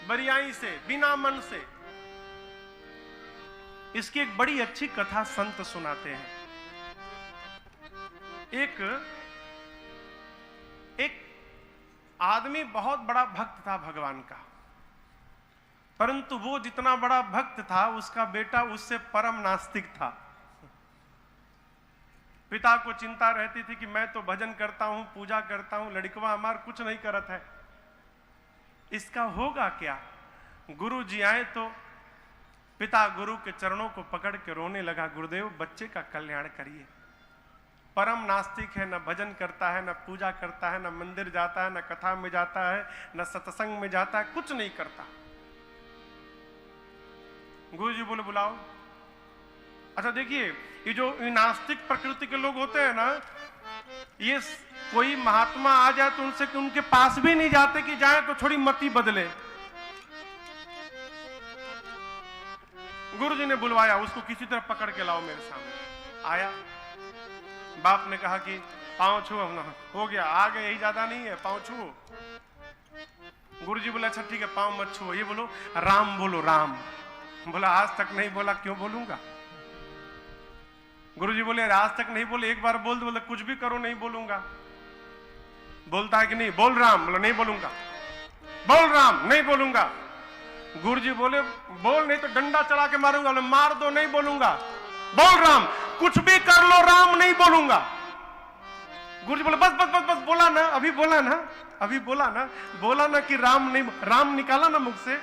बरियाई से, बिना मन से। इसकी एक बड़ी अच्छी कथा संत सुनाते हैं। एक आदमी बहुत बड़ा भक्त था भगवान का, परंतु वो जितना बड़ा भक्त था उसका बेटा उससे परम नास्तिक था। पिता को चिंता रहती थी कि मैं तो भजन करता हूं, पूजा करता हूं, लड़कवा हमार कुछ नहीं करत है, इसका होगा क्या। गुरु जी आए तो पिता गुरु के चरणों को पकड़ के रोने लगा, गुरुदेव बच्चे का कल्याण करिए। परम नास्तिक है, न भजन करता है, न पूजा करता है, न मंदिर जाता है, न कथा में जाता है, न सत्संग में जाता है, कुछ नहीं करता। गुरु जी बोले बुलाओ। अच्छा देखिए, ये जो नास्तिक प्रकृति के लोग होते हैं ना, ये कोई महात्मा आ जाए तो उनसे उनके पास भी नहीं जाते कि जाए तो थोड़ी मति बदले। गुरु जी ने बुलवाया, उसको किसी तरह पकड़ के लाओ मेरे सामने। आया, बाप ने कहा कि पांव छू, हो गया, आगे यही ज्यादा नहीं है, पांव छू। गुरु जी बोले अच्छा ठीक है, पांव मत छुओ, ये बोलो राम बोलो, राम। बोला आज तक नहीं बोला, क्यों बोलूंगा। गुरु जी बोले आज तक नहीं बोले, एक बार बोल दो। बोले कुछ भी करो नहीं बोलूंगा। बोलता है कि नहीं, बोल राम। बोला नहीं बोलूंगा। बोल राम, नहीं बोलूंगा। गुरु जी बोले बोल, नहीं तो डंडा चला के मारूंगा। बोले मार दो, नहीं बोलूंगा। बोल राम, कुछ भी कर लो, राम नहीं बोलूंगा। गुरु जी बोले बस बस बस बस, बोला ना, अभी बोला ना, अभी बोला ना, बोला ना कि राम नहीं, राम निकाला ना मुख से।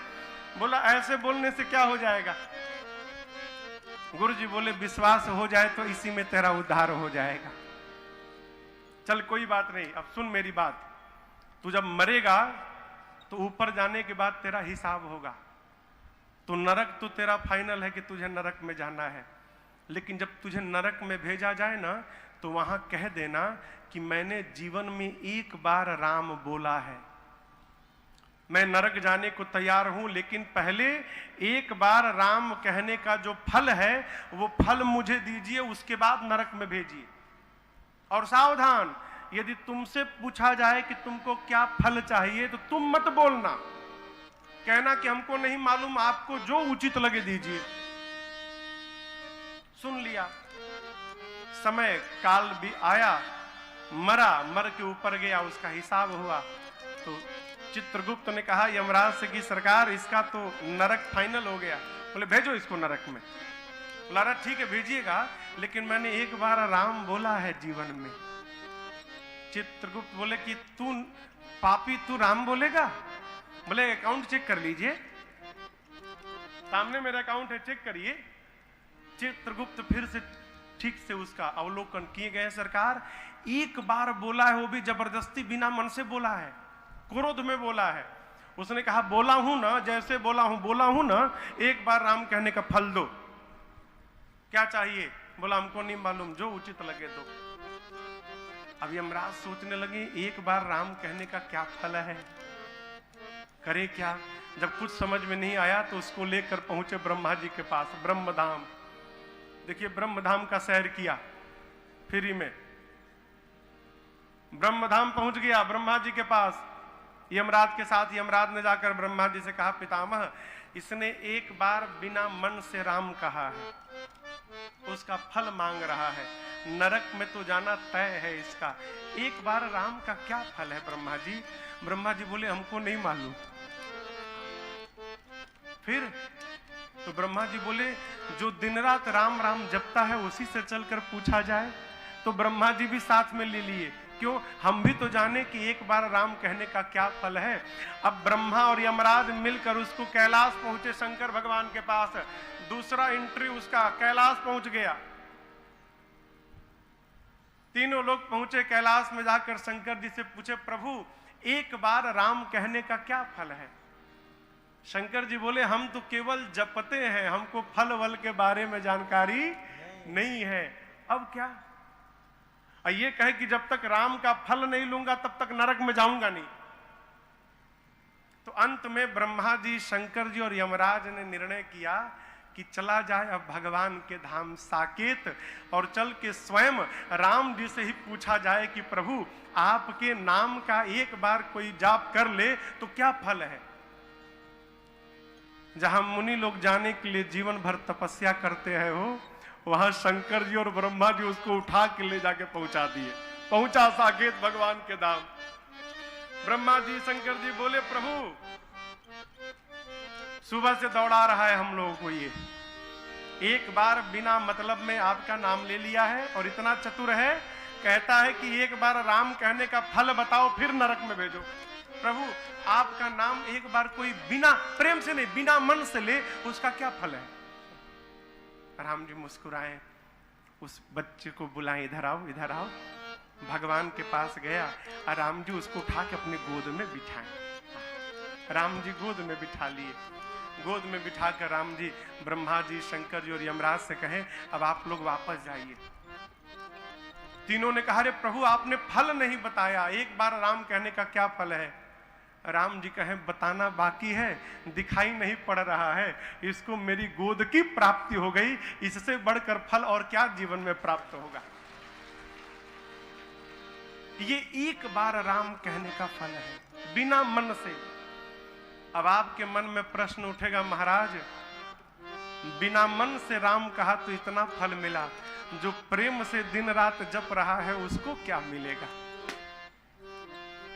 बोला ऐसे बोलने से क्या हो जाएगा। गुरु जी बोले विश्वास हो जाए तो इसी में तेरा उद्धार हो जाएगा। चल कोई बात नहीं, अब सुन मेरी बात। तू जब मरेगा तो ऊपर जाने के बाद तेरा हिसाब होगा। तो नरक तो तेरा फाइनल है कि तुझे नरक में जाना है, लेकिन जब तुझे नरक में भेजा जाए ना तो वहां कह देना कि मैंने जीवन में एक बार राम बोला है, मैं नरक जाने को तैयार हूं, लेकिन पहले एक बार राम कहने का जो फल है वो फल मुझे दीजिए, उसके बाद नरक में भेजिए। और सावधान, यदि तुमसे पूछा जाए कि तुमको क्या फल चाहिए तो तुम मत बोलना, कहना कि हमको नहीं मालूम, आपको जो उचित लगे दीजिए। सुन लिया, समय काल भी आया, मरा, मर के ऊपर गया, उसका हिसाब हुआ। तो चित्रगुप्त ने कहा यमराज से कि सरकार इसका तो नरक फाइनल हो गया। बोले भेजो इसको नरक में। बोला ठीक है भेजिएगा, लेकिन मैंने एक बार राम बोला है जीवन में। चित्रगुप्त बोले कि तू पापी, तू राम बोलेगा। बोले अकाउंट चेक कर लीजिए, सामने मेरा अकाउंट है, चेक करिए। चित्रगुप्त फिर से ठीक से उसका अवलोकन किए गए। सरकार एक बार बोला है, वो भी जबरदस्ती बिना मन से बोला है, क्रोध में बोला है। उसने कहा बोला हूं ना, जैसे बोला हूं ना, एक बार राम कहने का फल दो। क्या चाहिए। बोला हमको नहीं मालूम, जो उचित लगे दो। अब यमराज सोचने लगे एक बार राम कहने का क्या फल है, करे क्या। जब कुछ समझ में नहीं आया तो उसको लेकर पहुंचे ब्रह्मा जी के पास, ब्रह्मधाम। देखिए ब्रह्मधाम का सैर किया फ्री में। ब्रह्मधाम पहुंच गया ब्रह्मा जी के पास यमराज के साथ। यमराज ने जाकर ब्रह्मा जी से कहा पितामह, इसने एक बार बिना मन से राम कहा है, उसका फल मांग रहा है, नरक में तो जाना तय है इसका, एक बार राम का क्या फल है ब्रह्मा जी। ब्रह्मा जी बोले हमको नहीं मालूम। फिर तो ब्रह्मा जी बोले जो दिन रात राम राम जपता है उसी से चलकर पूछा जाए। तो ब्रह्मा जी भी साथ में ले लिए, क्यों, हम भी तो जाने कि एक बार राम कहने का क्या फल है। अब ब्रह्मा और यमराज मिलकर उसको कैलाश पहुंचे, शंकर भगवान के पास। दूसरा एंट्री उसका कैलाश पहुंच गया। तीनों लोग पहुंचे कैलाश में, जाकर शंकर जी से पूछे प्रभु एक बार राम कहने का क्या फल है। शंकर जी बोले हम तो केवल जपते हैं, हमको फल वल के बारे में जानकारी नहीं है। अब क्या, ये कहे कि जब तक राम का फल नहीं लूंगा तब तक नरक में जाऊंगा नहीं। तो अंत में ब्रह्मा जी, शंकर जी और यमराज ने निर्णय किया कि चला जाए अब भगवान के धाम साकेत, और चल के स्वयं राम जी से ही पूछा जाए कि प्रभु आपके नाम का एक बार कोई जाप कर ले तो क्या फल है। जहां मुनि लोग जाने के लिए जीवन भर तपस्या करते हैं हो, वहां शंकर जी और ब्रह्मा जी उसको उठा के ले जाके पहुंचा दिए। पहुंचा साकेत भगवान के धाम। ब्रह्मा जी शंकर जी बोले, प्रभु सुबह से दौड़ा रहा है हम लोगों को, ये एक बार बिना मतलब में आपका नाम ले लिया है और इतना चतुर है, कहता है कि एक बार राम कहने का फल बताओ फिर नरक में भेजो। प्रभु आपका नाम एक बार कोई बिना प्रेम से नहीं, बिना मन से ले, उसका क्या फल है? राम जी मुस्कुराए, उस बच्चे को बुलाए, इधर आओ इधर आओ। भगवान के पास गया और राम जी उसको उठा के अपने गोद में बिठाए। राम जी गोद में बिठा लिए। गोद में बिठाकर राम जी ब्रह्मा जी, शंकर जी और यमराज से कहे, अब आप लोग वापस जाइए। तीनों ने कहा, अरे प्रभु आपने फल नहीं बताया, एक बार राम कहने का क्या फल है? राम जी कहे, बताना बाकी है, दिखाई नहीं पड़ रहा है, इसको मेरी गोद की प्राप्ति हो गई, इससे बढ़कर फल और क्या जीवन में प्राप्त होगा? ये एक बार राम कहने का फल है, बिना मन से। अब आपके मन में प्रश्न उठेगा, महाराज बिना मन से राम कहा तो इतना फल मिला, जो प्रेम से दिन रात जप रहा है उसको क्या मिलेगा?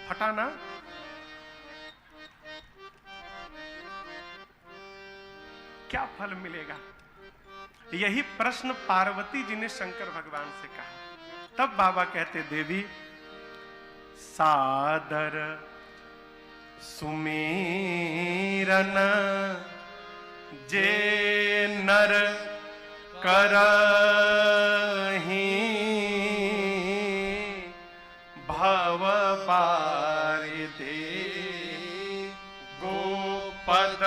फटा ना? क्या फल मिलेगा? यही प्रश्न पार्वती जी ने शंकर भगवान से कहा। तब बाबा कहते, देवी सादर सुमीरन जे नर करहि, भव पारिदे गोपद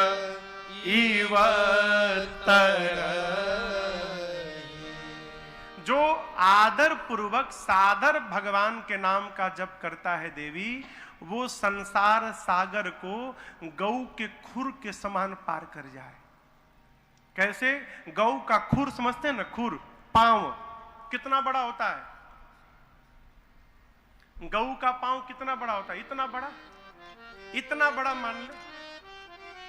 इव जो आदर पूर्वक सादर भगवान के नाम का जप करता है देवी, वो संसार सागर को गौ के खुर के समान पार कर जाए। कैसे? गौ का खुर समझते हैं ना, खुर पांव कितना बड़ा होता है? गौ का पांव कितना बड़ा होता है? इतना बड़ा, इतना बड़ा मान लो,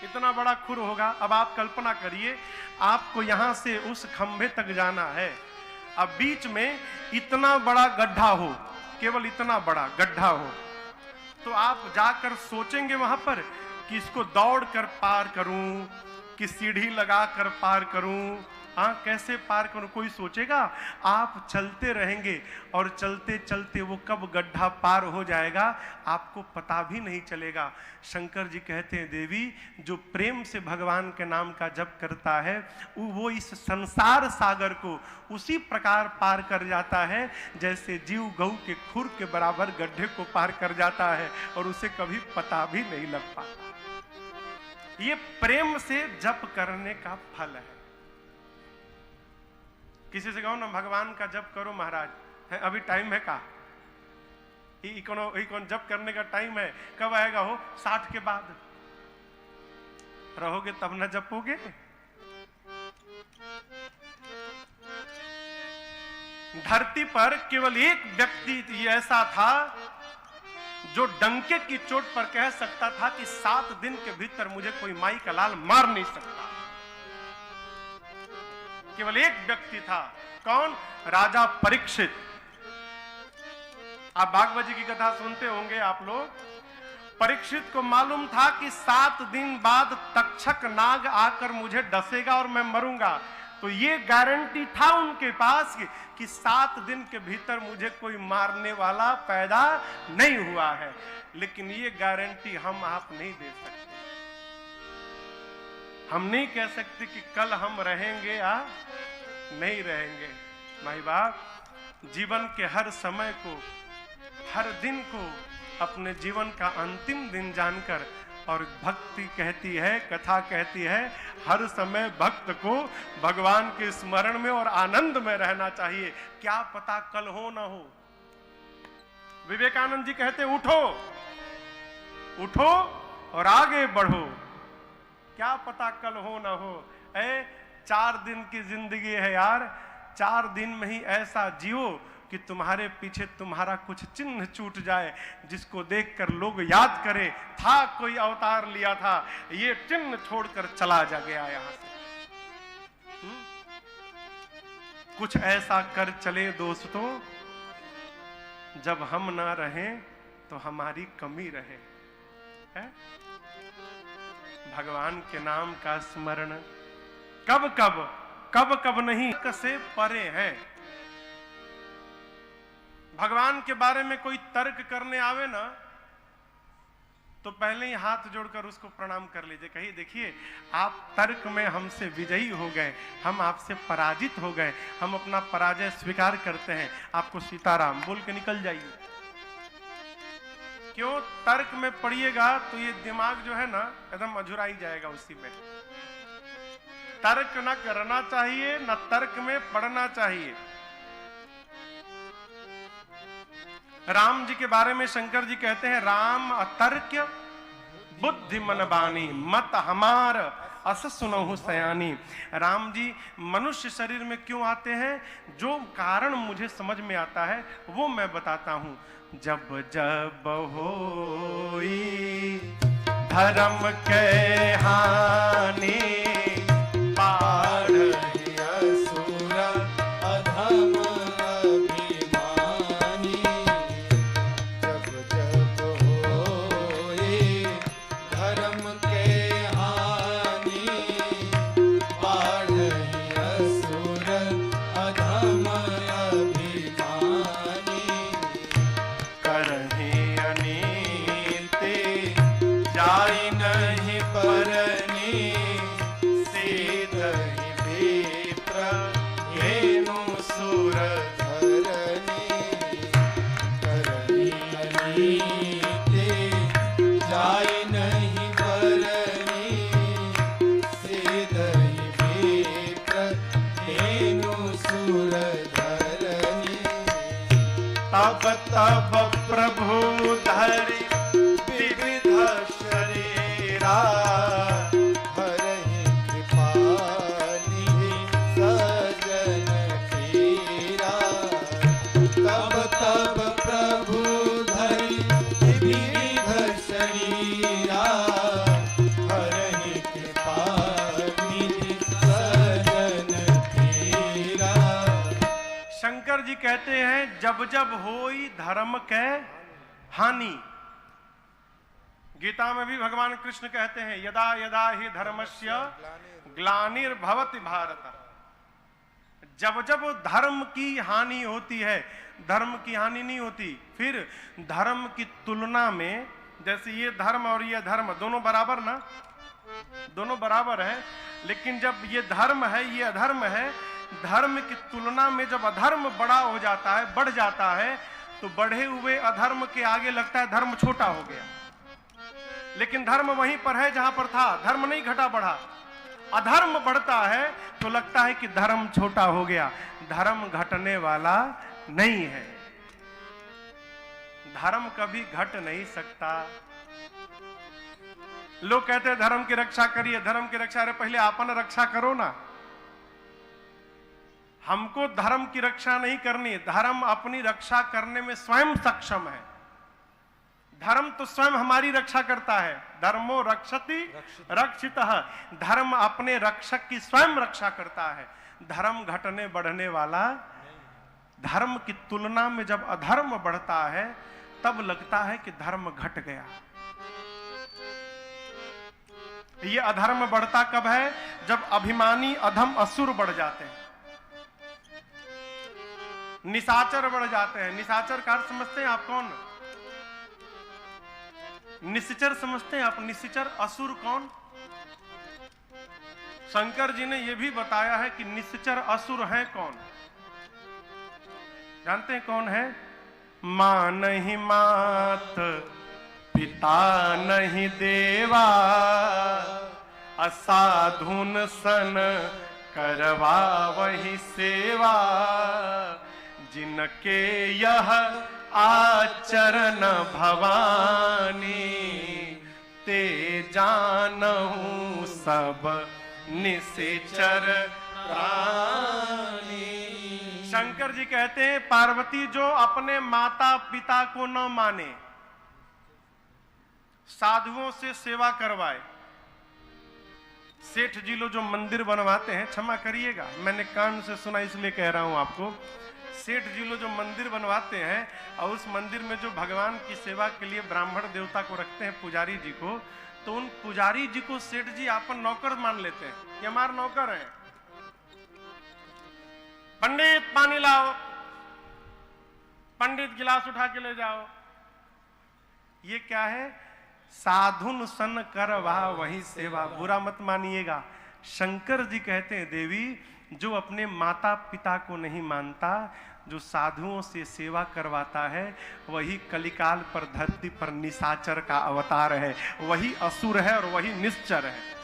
इतना बड़ा खुर होगा। अब आप कल्पना करिए, आपको यहां से उस खंभे तक जाना है, अब बीच में इतना बड़ा गड्ढा हो, केवल इतना बड़ा गड्ढा हो, तो आप जाकर सोचेंगे वहां पर कि इसको दौड़ कर पार करूं कि सीढ़ी लगा कर पार करूं, हाँ कैसे पार करूं? कोई सोचेगा? आप चलते रहेंगे और चलते चलते वो कब गड्ढा पार हो जाएगा आपको पता भी नहीं चलेगा। शंकर जी कहते हैं, देवी जो प्रेम से भगवान के नाम का जप करता है वो इस संसार सागर को उसी प्रकार पार कर जाता है जैसे जीव गऊ के खुर के बराबर गड्ढे को पार कर जाता है और उसे कभी पता भी नहीं लग पाता। ये प्रेम से जप करने का फल है। किसी से कहो ना भगवान का जप करो महाराज, है अभी टाइम है का? कौन जप करने का टाइम है? कब आएगा हो? 60 के बाद रहोगे तब न जपोगे। धरती पर केवल एक व्यक्ति ऐसा था जो डंके की चोट पर कह सकता था कि 7 दिन के भीतर मुझे कोई माई का लाल मार नहीं सकता। केवल एक व्यक्ति था। कौन? राजा परीक्षित। आप भागवत जी की कथा सुनते होंगे आप लोग। परीक्षित को मालूम था कि 7 दिन बाद तक्षक नाग आकर मुझे डसेगा और मैं मरूंगा, तो ये गारंटी था उनके पास कि 7 दिन के भीतर मुझे कोई मारने वाला पैदा नहीं हुआ है। लेकिन ये गारंटी हम आप नहीं दे सकते। हम नहीं कह सकते कि कल हम रहेंगे या नहीं रहेंगे। माई बाप, जीवन के हर समय को, हर दिन को अपने जीवन का अंतिम दिन जानकर, और भक्ति कहती है, कथा कहती है, हर समय भक्त को भगवान के स्मरण में और आनंद में रहना चाहिए। क्या पता कल हो ना हो। विवेकानंद जी कहते, उठो उठो और आगे बढ़ो, क्या पता कल हो ना हो। 4 दिन की जिंदगी है यार, 4 दिन में ही ऐसा जियो कि तुम्हारे पीछे तुम्हारा कुछ चिन्ह छूट जाए, जिसको देखकर लोग याद करें था कोई अवतार लिया था, ये चिन्ह छोड़कर चला जा गया यहां से। कुछ ऐसा कर चले दोस्तों, जब हम ना रहें तो हमारी कमी रहे। है? भगवान के नाम का स्मरण कब कब नहीं से परे है। भगवान के बारे में कोई तर्क करने आवे ना, तो पहले ही हाथ जोड़कर उसको प्रणाम कर लीजिए। कहिए देखिए आप तर्क में हमसे विजयी हो गए, हम आपसे पराजित हो गए, हम अपना पराजय स्वीकार करते हैं, आपको सीताराम बोल के निकल जाइए। क्यों? तर्क में पड़िएगा तो ये दिमाग जो है ना एकदम अझुराई जाएगा उसी में। तर्क ना करना चाहिए, ना तर्क में पढ़ना चाहिए। राम जी के बारे में शंकर जी कहते हैं, राम अतर्क्य बुद्धि मन बानी, मत हमार अस सुनहु सयानी। राम जी मनुष्य शरीर में क्यों आते हैं, जो कारण मुझे समझ में आता है वो मैं बताता हूं। जब जब होई धर्म के हानि, पाढ़हि असुर अधम अभिमानी। जब जब होई धर्म के हानि, पाढ़हि असुर अधम अभिमानी। करहि अनीति जाई नहीं परनी, सीधहि विप्र धेनु सुर धरनी। करहि अनीति जाई नहीं परनी, सीधहि विप्र धेनु सुर धरनी। तब तब प्रभु धरि विविध शरीरा, हरहि कृपा निधि सजन पीरा। तब तब प्रभु धरि विविध शरीरा, हरहि कृपा निधि सजन पीरा। शंकर जी कहते हैं जब जब होई धर्म के हानि। गीता में भी भगवान कृष्ण कहते हैं यदा यदा ही धर्मस्य ग्लानिर्भवति भारत। जब जब धर्म की हानि होती है, धर्म की हानि नहीं होती, फिर धर्म की तुलना में, जैसे ये धर्म और ये धर्म दोनों बराबर ना, दोनों बराबर है, लेकिन जब ये धर्म है ये अधर्म है, धर्म की तुलना में जब अधर्म बड़ा हो जाता है, बढ़ जाता है, तो बढ़े हुए अधर्म के आगे लगता है धर्म छोटा हो गया। लेकिन धर्म वहीं पर है जहां पर था, धर्म नहीं घटा बढ़ा। अधर्म बढ़ता है तो लगता है कि धर्म छोटा हो गया। धर्म घटने वाला नहीं है, धर्म कभी घट नहीं सकता। लोग कहते हैं धर्म की रक्षा करिए, धर्म की रक्षा। अरे पहले आपन रक्षा करो ना। हमको धर्म की रक्षा नहीं करनी, धर्म अपनी रक्षा करने में स्वयं सक्षम है। धर्म तो स्वयं हमारी रक्षा करता है। धर्मो रक्षति रक्षितः। धर्म अपने रक्षक की स्वयं रक्षा करता है। धर्म घटने बढ़ने वाला, धर्म की तुलना में जब अधर्म बढ़ता है तब लगता है कि धर्म घट गया। ये अधर्म बढ़ता कब है? जब अभिमानी अधम असुर बढ़ जाते हैं, निशाचर बढ़ जाते हैं। निशाचर का अर्थ समझते हैं आप कौन? निश्चर समझते हैं आप? निश्चर असुर कौन? शंकर जी ने यह भी बताया है कि निश्चर असुर है कौन। जानते हैं कौन है? मां नहीं मात, पिता नहीं देवा, असाधुन सन करवा वही सेवा, जिनके यह आचरण भवानी, ते जानहु सब निश्चर प्राणी। शंकर जी कहते हैं पार्वती जो अपने माता पिता को न माने, साधुओं से सेवा करवाए। सेठ जी लोग जो मंदिर बनवाते हैं, क्षमा करिएगा मैंने कान से सुना इसलिए कह रहा हूं आपको, सेठ जी लोग जो मंदिर बनवाते हैं और उस मंदिर में जो भगवान की सेवा के लिए ब्राह्मण देवता को रखते हैं, पुजारी जी को, तो उन पुजारी जी को सेठ जी आपन नौकर मान लेते हैं, ये हमारे नौकर हैं। पंडित पानी लाओ, पंडित गिलास उठा के ले जाओ। ये क्या है? साधुन सन करवा वही सेवा। बुरा मत मानिएगा। शंकर जी कहते हैं देवी जो अपने माता पिता को नहीं मानता, जो साधुओं से सेवा करवाता है, वही कलिकाल पर धरती पर निशाचर का अवतार है, वही असुर है और वही निश्चर है।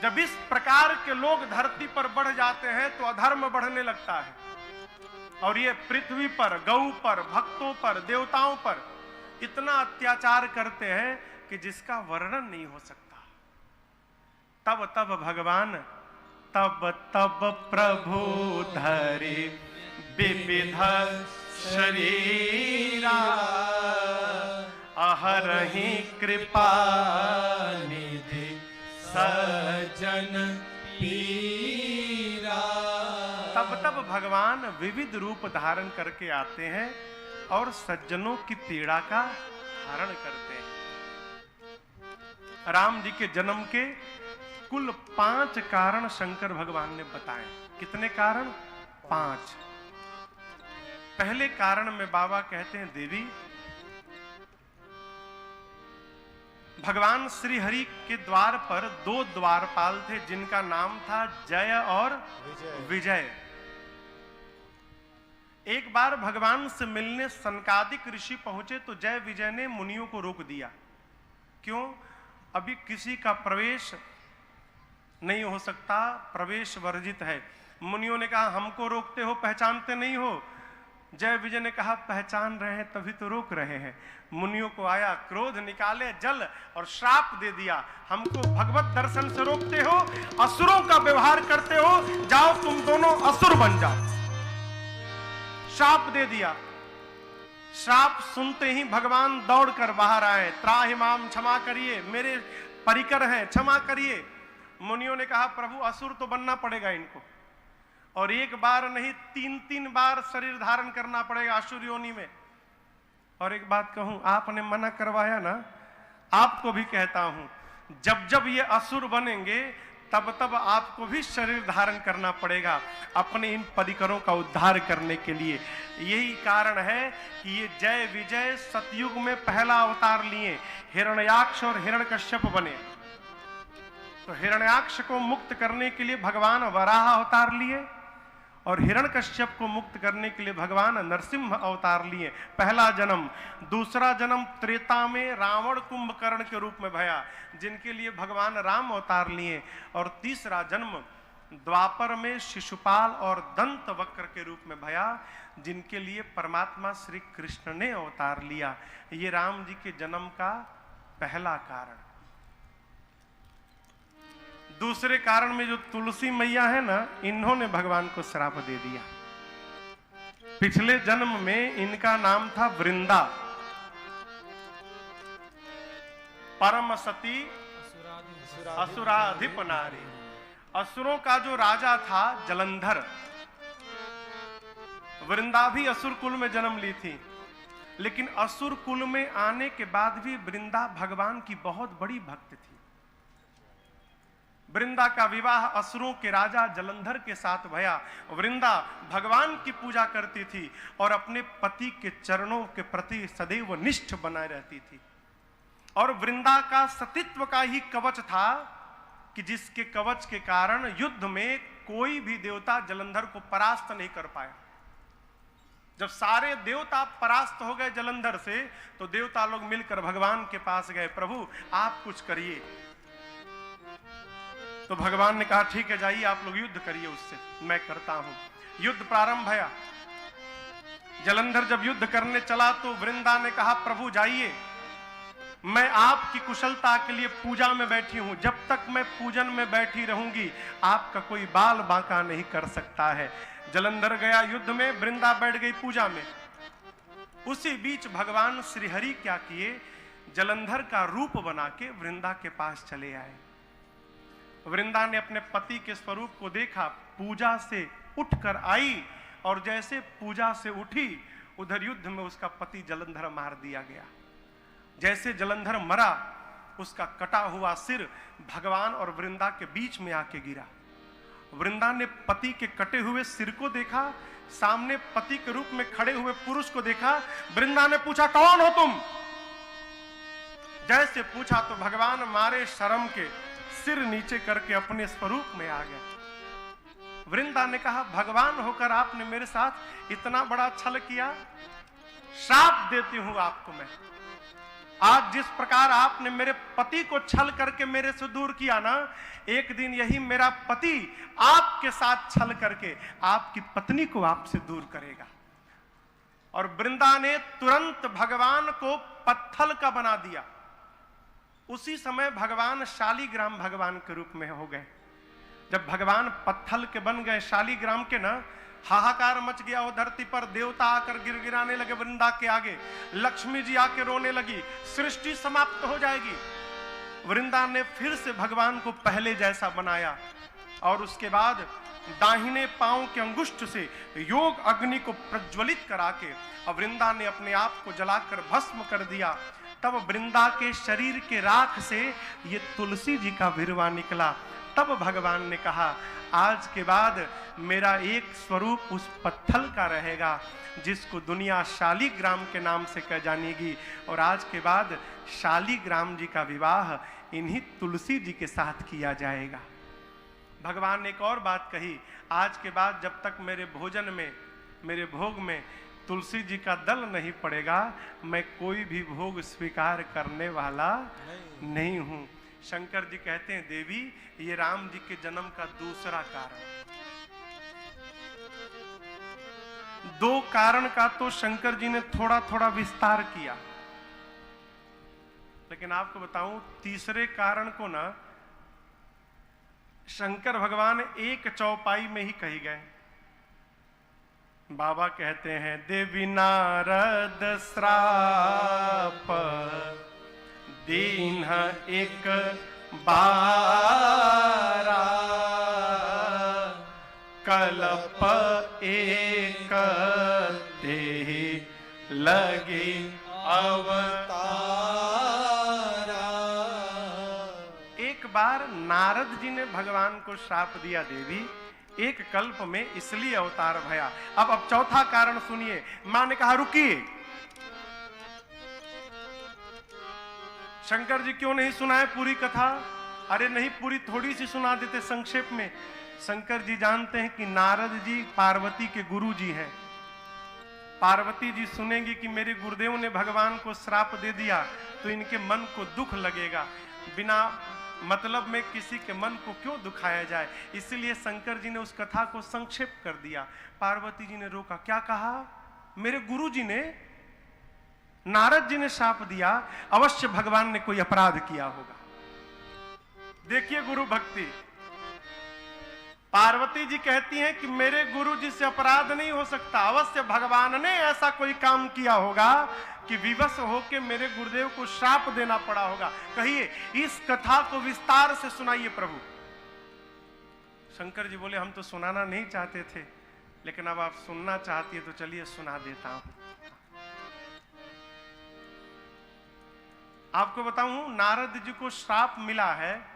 जब इस प्रकार के लोग धरती पर बढ़ जाते हैं तो अधर्म बढ़ने लगता है और ये पृथ्वी पर, गौ पर, भक्तों पर, देवताओं पर इतना अत्याचार करते हैं कि जिसका वर्णन नहीं हो सकता। तब तब भगवान, तब तब प्रभु धरे विविध शरीरा, अहरहि कृपा निधि सज्जन पीरा। तब तब भगवान विविध रूप धारण करके आते हैं और सज्जनों की पीड़ा का हरण करते हैं। राम जी के जन्म के कुल 5 कारण शंकर भगवान ने बताए। कितने कारण? 5। पहले कारण में बाबा कहते हैं देवी भगवान श्री हरि के द्वार पर 2 द्वारपाल थे जिनका नाम था जय और विजय। एक बार भगवान से मिलने सनकादिक ऋषि पहुंचे तो जय विजय ने मुनियों को रोक दिया। क्यों? अभी किसी का प्रवेश नहीं हो सकता, प्रवेश वर्जित है। मुनियों ने कहा हमको रोकते हो, पहचानते नहीं हो। जय विजय ने कहा पहचान रहे हैं तभी तो रोक रहे हैं। मुनियों को आया क्रोध, निकाले जल और श्राप दे दिया, हमको भगवत दर्शन से रोकते हो, असुरों का व्यवहार करते हो, जाओ तुम दोनों असुर बन जाओ। श्राप दे दिया। श्राप सुनते ही भगवान दौड़कर बाहर आए, त्राहि माम, क्षमा करिए, मेरे परिकर हैं, क्षमा करिए। मुनियों ने कहा प्रभु असुर तो बनना पड़ेगा इनको, और एक बार नहीं 3-3 बार शरीर धारण करना पड़ेगा असुर योनि में। और एक बात कहूं, आपने मना करवाया ना, आपको भी कहता हूं, जब जब ये असुर बनेंगे तब तब आपको भी शरीर धारण करना पड़ेगा अपने इन परिकरों का उद्धार करने के लिए। यही कारण है कि ये जय विजय सतयुग में पहला अवतार लिए, हिरण्याक्ष और हिरण्यकश्यप बने। तो हिरण्याक्ष को मुक्त करने के लिए भगवान वराह अवतार लिए और हिरण्यकश्यप को मुक्त करने के लिए भगवान नरसिंह अवतार लिए। पहला जन्म। दूसरा जन्म त्रेता में रावण कुंभकर्ण के रूप में भया, जिनके लिए भगवान राम अवतार लिए। और तीसरा जन्म द्वापर में शिशुपाल और दंत वक्र के रूप में भया, जिनके लिए परमात्मा श्री कृष्ण ने अवतार लिया। ये राम जी के जन्म का पहला कारण। दूसरे कारण में जो तुलसी मैया है ना, इन्होंने भगवान को श्राप दे दिया। पिछले जन्म में इनका नाम था वृंदा, परम सती असुराधिप नारी। असुरों का जो राजा था जलंधर। वृंदा भी असुर कुल में जन्म ली थी, लेकिन असुर कुल में आने के बाद भी वृंदा भगवान की बहुत बड़ी भक्त थी। वृंदा का विवाह असुरों के राजा जलंधर के साथ भया। वृंदा भगवान की पूजा करती थी और अपने पति के चरणों के प्रति सदैव निष्ठ बनाए रहती थी। और वृंदा का सतीत्व का ही कवच था कि जिसके कवच के कारण युद्ध में कोई भी देवता जलंधर को परास्त नहीं कर पाया। जब सारे देवता परास्त हो गए जलंधर से, तो देवता लोग मिलकर भगवान के पास गए, प्रभु आप कुछ करिए। तो भगवान ने कहा ठीक है जाइए आप लोग युद्ध करिए उससे, मैं करता हूं। युद्ध प्रारंभ भया। जलंधर जब युद्ध करने चला तो वृंदा ने कहा प्रभु जाइए, मैं आपकी कुशलता के लिए पूजा में बैठी हूं, जब तक मैं पूजन में बैठी रहूंगी आपका कोई बाल बांका नहीं कर सकता है। जलंधर गया युद्ध में, वृंदा बैठ गई पूजा में। उसी बीच भगवान श्रीहरि क्या किए, जलंधर का रूप बना के वृंदा के पास चले आए। वृंदा ने अपने पति के स्वरूप को देखा, पूजा से उठकर आई और जैसे पूजा से उठी उधर युद्ध में उसका पति जलंधर मार दिया गया। जैसे जलंधर मरा, उसका कटा हुआ सिर भगवान और वृंदा के बीच में आके गिरा। वृंदा ने पति के कटे हुए सिर को देखा, सामने पति के रूप में खड़े हुए पुरुष को देखा। वृंदा ने पूछा, कौन हो तुम? जैसे पूछा तो भगवान मारे शर्म के सिर नीचे करके अपने स्वरूप में आ गए। वृंदा ने कहा, भगवान होकर आपने मेरे साथ इतना बड़ा छल किया, श्राप देती हूं आपको मैं। आज जिस प्रकार आपने मेरे पति को छल करके मेरे से दूर किया ना, एक दिन यही मेरा पति आपके साथ छल करके आपकी पत्नी को आपसे दूर करेगा। और वृंदा ने तुरंत भगवान को पत्थल का बना दिया। उसी समय भगवान शालीग्राम भगवान के रूप में हो गए। जब भगवान पत्थल के बन गए शालीग्राम के ना, हाहाकार मच गया वो धरती पर। देवता आकर गिड़गिड़ाने लगे वृंदा के आगे, लक्ष्मी जी आके रोने लगी, सृष्टि समाप्त हो जाएगी। वृंदा ने फिर से भगवान को पहले जैसा बनाया और उसके बाद दाहिने पांव के अंगुष्ठ से योग अग्नि को प्रज्वलित करा के वृंदा ने अपने आप को जलाकर भस्म कर दिया। तब वृंदा के शरीर के राख से ये तुलसी जी का विरवा निकला। तब भगवान ने कहा, आज के बाद मेरा एक स्वरूप उस पत्थल का रहेगा जिसको दुनिया शालीग्राम के नाम से कह जानेगी। और आज के बाद शालीग्राम जी का विवाह इन्हीं तुलसी जी के साथ किया जाएगा। भगवान ने एक और बात कही, आज के बाद जब तक मेरे भोजन में, मेरे भोग में तुलसी जी का दल नहीं पड़ेगा, मैं कोई भी भोग स्वीकार करने वाला नहीं हूं। शंकर जी कहते हैं, देवी ये राम जी के जन्म का दूसरा कारण। दो कारण का तो शंकर जी ने थोड़ा थोड़ा विस्तार किया, लेकिन आपको बताऊं तीसरे कारण को ना शंकर भगवान एक चौपाई में ही कही गए। बाबा कहते हैं, देवी नारद श्राप दीन एक बारा, कल्प एक देहि लगी अवतारा। एक बार नारद जी ने भगवान को श्राप दिया, देवी एक कल्प में इसलिए अवतार भया। अब चौथा कारण सुनिए। मां ने कहा, रुकिए, शंकर जी क्यों नहीं सुनाए पूरी कथा? अरे नहीं, पूरी थोड़ी सी सुना देते संक्षेप में। शंकर जी जानते हैं कि नारद जी पार्वती के गुरु जी हैं। पार्वती जी सुनेंगी कि मेरे गुरुदेव ने भगवान को श्राप दे दिया तो इनके मन को दुख लगेगा, बिना मतलब में किसी के मन को क्यों दुखाया जाए, इसलिए शंकर जी ने उस कथा को संक्षेप कर दिया। पार्वती जी ने रोका, क्या कहा? मेरे गुरु जी ने, नारद जी ने श्राप दिया, अवश्य भगवान ने कोई अपराध किया होगा। देखिए गुरु भक्ति, पार्वती जी कहती हैं कि मेरे गुरु जी से अपराध नहीं हो सकता, अवश्य भगवान ने ऐसा कोई काम किया होगा कि विवश होकर मेरे गुरुदेव को श्राप देना पड़ा होगा। कहिए, इस कथा को विस्तार से सुनाइए प्रभु। शंकर जी बोले, हम तो सुनाना नहीं चाहते थे, लेकिन अब आप सुनना चाहती है तो चलिए सुना देता हूं। आपको बताऊं, नारद जी को श्राप मिला है।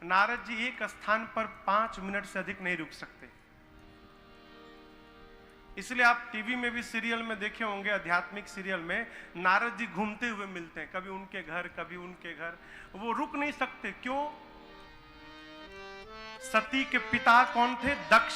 नारद जी एक स्थान पर 5 मिनट से अधिक नहीं रुक सकते। इसलिए आप टीवी में भी सीरियल में देखे होंगे, आध्यात्मिक सीरियल में नारद जी घूमते हुए मिलते हैं, कभी उनके घर कभी उनके घर। वो रुक नहीं सकते। क्यों? सती के पिता कौन थे? दक्ष